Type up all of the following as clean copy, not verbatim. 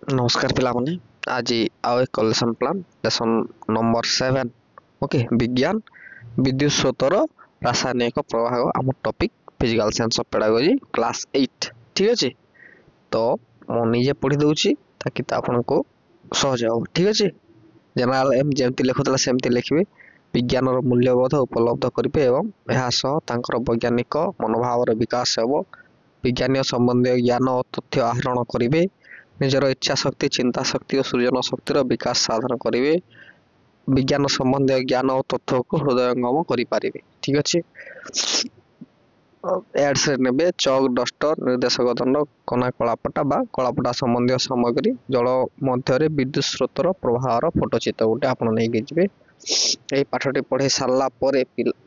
नमस्कार पिलाମାନେ ଆଜି ଆଉ ଏକ lesson plan lesson number 7 okay ବିଜ୍ଞାନ ବିଦ୍ୟୁତ ସ୍ରୋତର ରାସାୟନିକ ପ୍ରଭାବ ଆମ topic physical science of pedagogy class 8 ଠିକ୍ ଅଛି ତ ମୁଁ ନିଜେ ପଢ଼ି ଦେଉଛି ତାକି ତ ଆପଣଙ୍କୁ ସହଜ ହେବ ଠିକ୍ ଅଛି ଜେନେରାଲ ଯେମିତି ଲେଖୁଥିଲା ସେମିତି ଲେଖିବେ ବିଜ୍ଞାନର ମୂଲ୍ୟବୋଧ ଉପଲବ୍ଧ କରିବେ ଏବଂ ଏହା ସହ ତାଙ୍କର ବୈଜ୍ଞାନିକ ମନୋଭାବର ବିକାଶ ହେବ ବିଜ୍ଞାନ ସମ୍ବନ୍ଧୀୟ ଜ୍ଞାନ ଓ ତଥ୍ୟ ଆହରଣ କରିବେ ନିଜର ଇଚ୍ଛା ଶକ୍ତି ଚିନ୍ତା ଶକ୍ତି ଓ ସୃଜନ ଶକ୍ତିର ବିକାଶ ସାଧନ କରିବେ ବିଜ୍ଞାନ ସମ୍ବନ୍ଧୀୟ ଜ୍ଞାନ ଓ ତଥ୍ୟକୁ ହୃଦୟଙ୍ଗମ କରିପାରିବେ ଠିକ୍ ଅଛି ଏଡ୍ସରେ ନେବେ ଚକ୍ ଡଷ୍ଟର ନିର୍ଦ୍ଦେଶକ ଦଣ୍ଡ କଣା କଳାପଟା ବା କଳାପଟା ସମ୍ବନ୍ଧୀୟ ସାମଗ୍ରୀ ଜଳ ମଧ୍ୟରେ ବିଦ୍ୟୁତ ସ୍ରୋତର ପ୍ରବାହର ଫଟୋ ଚିତ୍ର ଗୋଟେ ଆପଣ ନେଇକି ଯିବେ ଏହି ପାଠଟି ପଢ଼ି ସାରିଲା ପରେ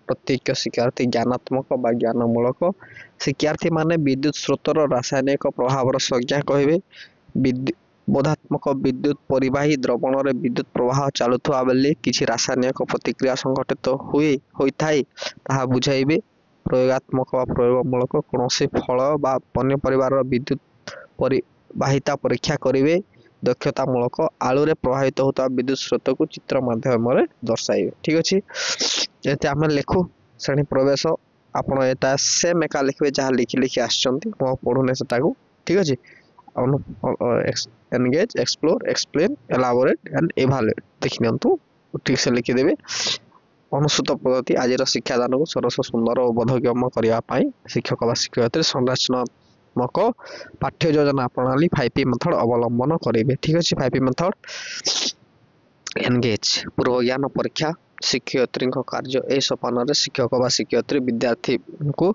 ପ୍ରତ୍ୟେକ ଶିକ୍ଷାର୍ଥୀ ଜ୍ଞାନାତ୍ମକ ବା ଜ୍ଞାନମୂଳକ ଶିକ୍ଷାର୍ଥୀମାନେ ବିଦ୍ୟୁତ ସ୍ରୋତର ରାସାୟନିକ ପ୍ରଭାବର ସଂଜ୍ଞା କହିବେ ବୋଧାତ୍ମକ ବିଦ୍ୟୁତ ପରିବାହୀ ଦ୍ରବଣରେ ବିଦ୍ୟୁତ ପ୍ରବାହ ଚାଲୁଥିବା ବେଳେ କିଛି ରାସାୟନିକ ପ୍ରତିକ୍ରିୟା ସଂଘଟିତ ହୋଇଥାଏ ତାହା ବୁଝାଇବେ ପ୍ରୟୋଗାତ୍ମକ ବା ପ୍ରୟୋଗମୂଳକ କୌଣସି ଫଳ ବା ପନିପରିବାର ବିଦ୍ୟୁତ ପରିବାହିତା ପରୀକ୍ଷା କରିବେ ଦକ୍ଷତାମୂଳକ ଆଳୁରେ ପ୍ରଭାବିତ ହେଉଥିବା ବିଦ୍ୟୁତ ସ୍ରୋତକୁ ଚିତ୍ର ମାଧ୍ୟମରେ ଦର୍ଶାଇବେ ଠିକ୍ ଅଛି ଯେମିତି ଆମେ ଲେଖୁ ଶ୍ରେଣୀ ପ୍ରବେଶ ଆପଣ ଏଟା ସେମ୍ ଏକା ଲେଖିବେ ଯାହା ଲେଖି ଆସିଛନ୍ତି ମୁଁ ପଢ଼ୁନି ସେଟାକୁ ଠିକ୍ ଅଛି engage explore explain elaborate and evaluate ଦେଖି ନିଅନ୍ତୁ ଠିକ୍ ସେ ଲେଖିଦେବେ ଅନୁସୂତ ପଦ୍ଧତି ଆଜିର ଶିକ୍ଷାଦାନକୁ ସରସ ସୁନ୍ଦର ଓ ବୋଧଗମ୍ୟ କରିବା ପାଇଁ ଶିକ୍ଷକ ବା ଶିକ୍ଷୟିତ୍ରୀ ସଂରଚନାତ୍ମକ ପାଠ୍ୟ ଯୋଜନା ପ୍ରଣାଳୀ 5P ମେଥଡ଼ ଅବଲମ୍ବନ କରିବେ ଠିକ୍ ଅଛି 5P ମେଥଡ଼ ଏନଗେଜ୍ ପୂର୍ବ ଜ୍ଞାନ ପରୀକ୍ଷା ଶିକ୍ଷୟିତ୍ରୀଙ୍କ କାର୍ଯ୍ୟ ଏହି ସୋପାନରେ ଶିକ୍ଷକ ବା ଶିକ୍ଷୟିତ୍ରୀ ବିଦ୍ୟାର୍ଥୀଙ୍କୁ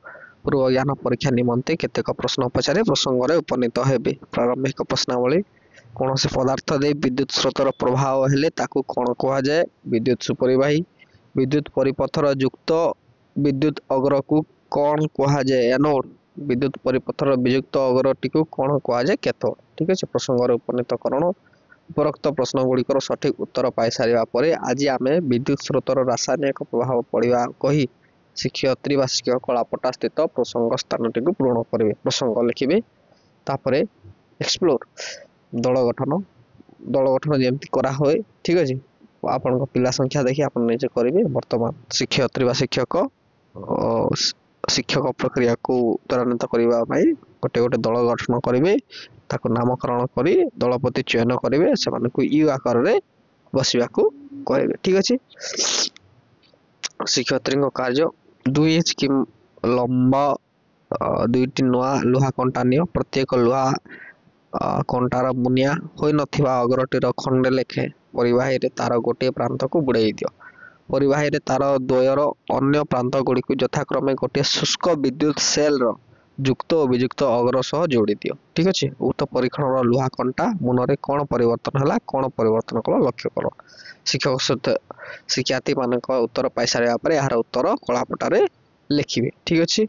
ପୂର୍ବ ଜ୍ଞାନ ପରୀକ୍ଷା ନିମନ୍ତେ କେତେକ ପ୍ରଶ୍ନ ପଚାରି ପ୍ରସଙ୍ଗରେ ଉପନୀତ ହେବେ ପ୍ରାରମ୍ଭିକ ପ୍ରଶ୍ନାବଳୀ କୌଣସି ପଦାର୍ଥ ଦେଇ ବିଦ୍ୟୁତ ସ୍ରୋତର ପ୍ରବାହ ହେଲେ ତାକୁ କ'ଣ କୁହାଯାଏ ବିଦ୍ୟୁତ ସୁପରିବାହୀ ବିଦ୍ୟୁତ ପରିପଥର ଯୁକ୍ତ ବିଦ୍ୟୁତ ଅଗ୍ରକୁ କ'ଣ କୁହାଯାଏ ଏନୋଡ୍ ବିଦ୍ୟୁତ ପରିପଥର ବିଯୁକ୍ତ ଅଗ୍ରଟିକୁ କ'ଣ କୁହାଯାଏ କ୍ୟାଥୋଡ୍ ଠିକ୍ ଅଛି ପ୍ରସଙ୍ଗରେ ଉପନୀତକରଣ ଉପରୋକ୍ତ ପ୍ରଶ୍ନଗୁଡ଼ିକର ସଠିକ୍ ଉତ୍ତର ପାଇସାରିବା ପରେ ଆଜି ଆମେ ବିଦ୍ୟୁତ ସ୍ରୋତର ରାସାୟନିକ ପ୍ରଭାବ ପଢ଼ିବା କହି ଶିକ୍ଷୟିତ୍ରୀ ବା ଶିକ୍ଷକ କଳାପଟା ସ୍ଥିତ ପ୍ରସଙ୍ଗ ସ୍ଥାନଟିକୁ ପୂରଣ କରିବେ ପ୍ରସଙ୍ଗ ଲେଖିବେ ତାପରେ ଏକ୍ସପ୍ଲୋର ଦଳ ଗଠନ ଯେମିତି କରାହୁଏ ଠିକ୍ ଅଛି ଆପଣଙ୍କ ପିଲା ସଂଖ୍ୟା ଦେଖି ଆପଣ ନିଜେ କରିବେ ବର୍ତ୍ତମାନ ଶିକ୍ଷୟିତ୍ରୀ ବା ଶିକ୍ଷକ ପ୍ରକ୍ରିୟାକୁ ତ୍ୱରାନ୍ୱିତ କରିବା ପାଇଁ ଗୋଟେ ଦଳ ଗଠନ କରିବେ ତାକୁ ନାମକରଣ କରି ଦଳପତି ଚୟନ କରିବେ ସେମାନଙ୍କୁ ୟୁ ଆକାରରେ ବସିବାକୁ କହିବେ ଠିକ୍ ଅଛି ଶିକ୍ଷୟିତ୍ରୀଙ୍କ କାର୍ଯ୍ୟ 2 ଇଞ୍ଚ କି ଲମ୍ବା ଦୁଇଟି ନୂଆ ଲୁହା କଣ୍ଟା ନିଅ ପ୍ରତ୍ୟେକ ଲୁହା କଣ୍ଟାର ମୁନିଆ ହୋଇନଥିବା ଅଗ୍ରଟିର ଖଣ୍ଡେ ଲେଖେ ପରିବାହୀରେ ତାର ଗୋଟିଏ ପ୍ରାନ୍ତକୁ ବୁଡ଼େଇ ଦିଅ ପରିବାହୀରେ ତାର ଦ୍ୱୟର ଅନ୍ୟ ପ୍ରାନ୍ତ ଗୁଡ଼ିକୁ ଯଥାକ୍ରମେ ଗୋଟିଏ ଶୁଷ୍କ ବିଦ୍ୟୁତ ସେଲ୍ର ଯୁକ୍ତ ଓ ବିଯୁକ୍ତ ଅଗ୍ର ସହ ଯୋଡ଼ି ଦିଅ ଠିକ୍ ଅଛି ଉକ୍ତ ପରୀକ୍ଷଣର ଲୁହା କଣ୍ଟା ମୁନରେ କ'ଣ ପରିବର୍ତ୍ତନ ହେଲା କ'ଣ ପରିବର୍ତ୍ତନ କଲ ଲକ୍ଷ୍ୟ କର ଶିକ୍ଷକ ସହିତ ଶିକ୍ଷାର୍ଥୀମାନଙ୍କ ଉତ୍ତର ପାଇସାରିବା ପରେ ଏହାର ଉତ୍ତର କଳାପଟାରେ ଲେଖିବେ ଠିକ୍ ଅଛି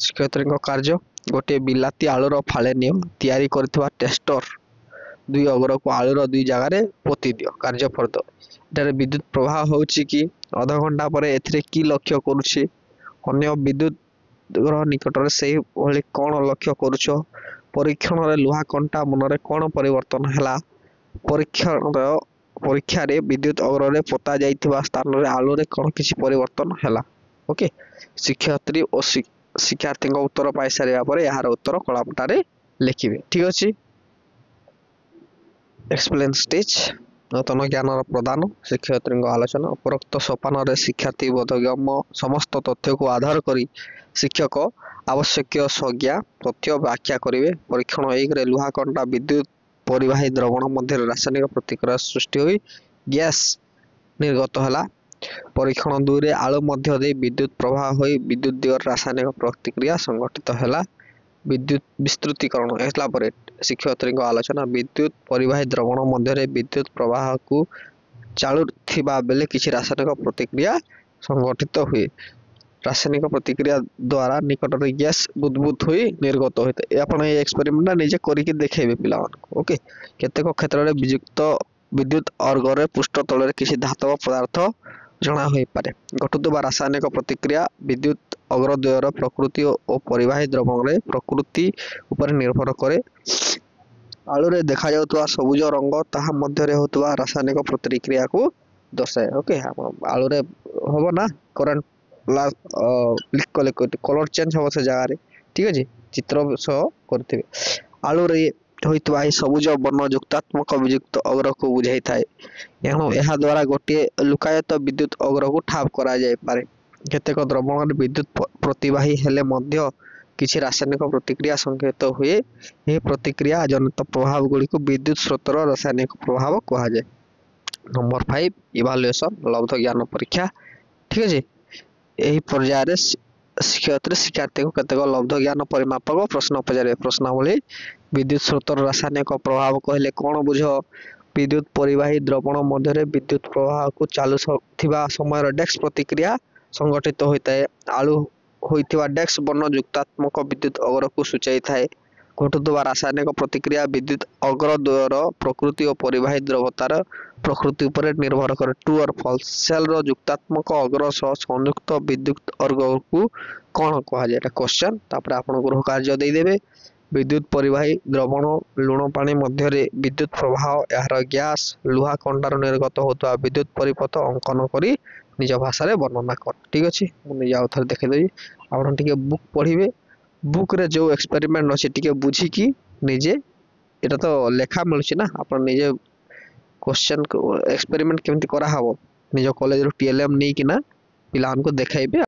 ଶିକ୍ଷୟିତ୍ରୀଙ୍କ କାର୍ଯ୍ୟ ଗୋଟିଏ ବିଲାତି ଆଳୁର ଫାଳେ ନିଅ ତିଆରି କରିଥିବା ଟେଷ୍ଟର ଦୁଇ ଅଗ୍ରକୁ ଆଳୁର ଦୁଇ ଜାଗାରେ ପୋତି ଦିଅ କାର୍ଯ୍ୟଫଳ ଏଠାରେ ବିଦ୍ୟୁତ ପ୍ରବାହ ହେଉଛି କି ଅଧଘଣ୍ଟା ପରେ ଏଥିରେ କି ଲକ୍ଷ୍ୟ କରୁଛି ଅନ୍ୟ ବିଦ୍ୟୁତ ଗ୍ରହ ନିକଟରେ ସେଇଭଳି କ'ଣ ଲକ୍ଷ୍ୟ କରୁଛ ପରୀକ୍ଷଣରେ ଲୁହା କଣ୍ଟା ମୁନରେ କ'ଣ ପରିବର୍ତ୍ତନ ହେଲା ପରୀକ୍ଷାରେ ବିଦ୍ୟୁତ ଅଗ୍ରରେ ପୋତା ଯାଇଥିବା ସ୍ଥାନରେ ଆଳୁରେ କ'ଣ କିଛି ପରିବର୍ତ୍ତନ ହେଲା ଓକେ ଶିକ୍ଷୟିତ୍ରୀ ଓ ଶିକ୍ଷାର୍ଥୀଙ୍କ ଉତ୍ତର ପାଇସାରିବା ପରେ ଏହାର ଉତ୍ତର କଳାପଟାରେ ଲେଖିବେ ଠିକ୍ ଅଛି ଏକ୍ସପ୍ଲେନ୍ ଷ୍ଟେଜ୍ ନୂତନ ଜ୍ଞାନର ପ୍ରଦାନ ଶିକ୍ଷୟିତ୍ରୀଙ୍କ ଆଲୋଚନା ଉପରୋକ୍ତ ସୋପାନରେ ଶିକ୍ଷାର୍ଥୀ ବୋଧଗମ୍ୟ ସମସ୍ତ ତଥ୍ୟକୁ ଆଧାର କରି ଶିକ୍ଷକ ଆବଶ୍ୟକୀୟ ସଂଜ୍ଞା ତଥ୍ୟ ବ୍ୟାଖ୍ୟା କରିବେ ପରୀକ୍ଷଣ 1ରେ ଲୁହା କଣ୍ଟା ବିଦ୍ୟୁତ ପରିବାହୀ ଦ୍ରବଣ ମଧ୍ୟରେ ରାସାୟନିକ ପ୍ରତିକ୍ରିୟା ସୃଷ୍ଟି ହୋଇ ଗ୍ୟାସ୍ ନିର୍ଗତ ହେଲା ପରୀକ୍ଷଣ 2ରେ ଆଳୁ ମଧ୍ୟ ଦେଇ ବିଦ୍ୟୁତ ପ୍ରବାହ ହୋଇ ବିଦ୍ୟୁତ ଦିଗରେ ରାସାୟନିକ ପ୍ରତିକ୍ରିୟା ସଂଘଟିତ ହେଲା ବିଦ୍ୟୁତ ବିସ୍ତୃତୀକରଣ ହେଲା ପରେ ଶିକ୍ଷୟିତ୍ରୀଙ୍କ ଆଲୋଚନା ବିଦ୍ୟୁତ ପରିବାହୀ ଦ୍ରବଣ ମଧ୍ୟରେ ବିଦ୍ୟୁତ ପ୍ରବାହକୁ ଚାଲୁଥିବା ବେଳେ କିଛି ରାସାୟନିକ ପ୍ରତିକ୍ରିୟା ସଂଘଟିତ ହୁଏ ରାସାୟନିକ ପ୍ରତିକ୍ରିୟା ଦ୍ୱାରା ନିକଟରେ ଗ୍ୟାସ୍ ବୁଦବୁଦ ହୋଇ ନିର୍ଗତ ହୋଇଥାଏ ଆପଣ এই ଏକ୍ସପେରିମେଣ୍ଟଟା ନିଜେ କରିକି ଦେଖେଇବେ ପିଲାମାନଙ୍କୁ ଓକେ କେତେକ କ୍ଷେତ୍ରରେ ବିଦ୍ୟୁତ ଅର୍ଗରେ ପୃଷ୍ଠ ତଳରେ କିଛି ଧାତବ ପଦାର୍ଥ ଜଣା ହୋଇପାରେ ଘଟୁଥିବା ରାସାୟନିକ ପ୍ରତିକ୍ରିୟା ବିଦ୍ୟୁତ ଅଗ୍ରଦ୍ୱୟର ପ୍ରକୃତି ଓ ପରିବାହୀ ଦ୍ରବଣରେ ପ୍ରକୃତି ଉପରେ ନିର୍ଭର କରେ ଆଳୁରେ ଦେଖାଯାଉଥିବା ସବୁଜ ରଙ୍ଗ ତାହା ମଧ୍ୟରେ ହେଉଥିବା ରାସାୟନିକ ପ୍ରତିକ୍ରିୟାକୁ ଦର୍ଶାଏ। ଓକେ, ଆପଣ ଆଳୁରେ ହବ ନା କରେଣ୍ଟ କ୍ଲିକ୍ କଲେ କଲର ଚେଞ୍ଜ ହବ ସେ ଜାଗାରେ, ଠିକ ଅଛି, ଚିତ୍ର ସହ କରିଥିବେ। ଆଳୁରେ ହୋଇଥିବା ଏହି ସବୁଜ ବର୍ଣ୍ଣ ଯୁକ୍ତାତ୍ମକ ବିଯୁକ୍ତ ଅଗ୍ରକୁ ବୁଝାଇଥାଏ। ଏଣୁ ଏହା ଦ୍ୱାରା ଗୋଟିଏ ଲୁକାୟିତ ବିଦ୍ୟୁତ ଅଗ୍ରକୁ ଠାବ କରାଯାଇପାରେ। କେତେକ ଦ୍ରବଣରେ ବିଦ୍ୟୁତ ପ୍ରତିବାହୀ ହେଲେ ମଧ୍ୟ କିଛି ରାସାୟନିକ ପ୍ରତିକ୍ରିୟା ସଂଘଟିତ ହୁଏ। ଏହି ପ୍ରତିକ୍ରିୟା ଜନିତ ପ୍ରଭାବ ଗୁଡ଼ିକୁ ବିଦ୍ୟୁତ ସ୍ରୋତର ରାସାୟନିକ ପ୍ରଭାବ କୁହାଯାଏ। ନମ୍ବର 5 ଇଭାଲୁଏସନ ଲବ୍ଧ ଜ୍ଞାନ ପରୀକ୍ଷା। ଠିକ ଅଛି, ଏହି ପର୍ଯ୍ୟାୟରେ ଶିକ୍ଷୟିତ୍ରୀ ଶିକ୍ଷାର୍ଥୀଙ୍କୁ କେତେକ ଲବ୍ଧ ଜ୍ଞାନ ପରିମାପକ ପ୍ରଶ୍ନ ପଚାରିବେ। ପ୍ରଶ୍ନାବଳୀ ବିଦ୍ୟୁତ ସ୍ରୋତର ରାସାୟନିକ ପ୍ରଭାବ କହିଲେ କ'ଣ ବୁଝ? ବିଦ୍ୟୁତ ପରିବାହୀ ଦ୍ରବଣ ମଧ୍ୟରେ ବିଦ୍ୟୁତ ପ୍ରବାହକୁ ଚାଲୁ ଥିବା ସମୟରେ ଡେକ୍ସ ପ୍ରତିକ୍ରିୟା ସଂଘଟିତ ହୋଇଥାଏ। ଆଳୁ ହୋଇଥିବା ଡେକ୍ସ ବର୍ଣ୍ଣ ଯୁକ୍ତାତ୍ମକ ବିଦ୍ୟୁତ ଅଗ୍ରକୁ ସୂଚାଇଥାଏ। ଘଟୁଥିବା ରାସାୟନିକ ପ୍ରତିକ୍ରିୟା ବିଦ୍ୟୁତ ଅଗ୍ର ଦ୍ୱୟର ପ୍ରକୃତି ଓ ପରିବାହୀ ଦ୍ରବତାର ପ୍ରକୃତି ଉପରେ ନିର୍ଭର କରେ। True or false? ସେଲର ଯୁକ୍ତାତ୍ମକ ଅଗ୍ର ସହ ସଂଯୁକ୍ତ ବିଦ୍ୟୁତ ଅଗ୍ରକୁ କ'ଣ କୁହାଯାଏ? ଏଟା କ୍ୱେଶ୍ଚନ। ତାପରେ ଆପଣ ଗୃହ କାର୍ଯ୍ୟ ଦେଇଦେବେ। ବିଦ୍ୟୁତ ପରିବାହୀ ଦ୍ରବଣ ଲୁଣ ପାଣି ମଧ୍ୟରେ ବିଦ୍ୟୁତ ପ୍ରବାହ, ଏହାର ଗ୍ୟାସ ଲୁହା କଣ୍ଟାରୁ ନିର୍ଗତ ହେଉଥିବା ବିଦ୍ୟୁତ ପରିପଥ ଅଙ୍କନ କରି ନିଜ ଭାଷାରେ ବର୍ଣ୍ଣନା କର। ଠିକ ଅଛି, ମୁଁ ନିଜେ ଆଉ ଥରେ ଦେଖେଇଦେବି। ଆପଣ ଟିକେ ବୁକ୍ ପଢ଼ିବେ। ବୁକ୍ରେ ଯେଉଁ ଏକ୍ସପେରିମେଣ୍ଟ ଅଛି ଟିକେ ବୁଝିକି ନିଜେ, ଏଟା ତ ଲେଖା ମିଳୁଛି ନା, ଆପଣ ନିଜେ କ୍ୱେଶ୍ଚନ ଏକ୍ସପେରିମେଣ୍ଟ କେମିତି କରାହବ ନିଜ କଲେଜରୁ TLM ନେଇକିନା ପିଲାମାନଙ୍କୁ ଦେଖାଇବେ।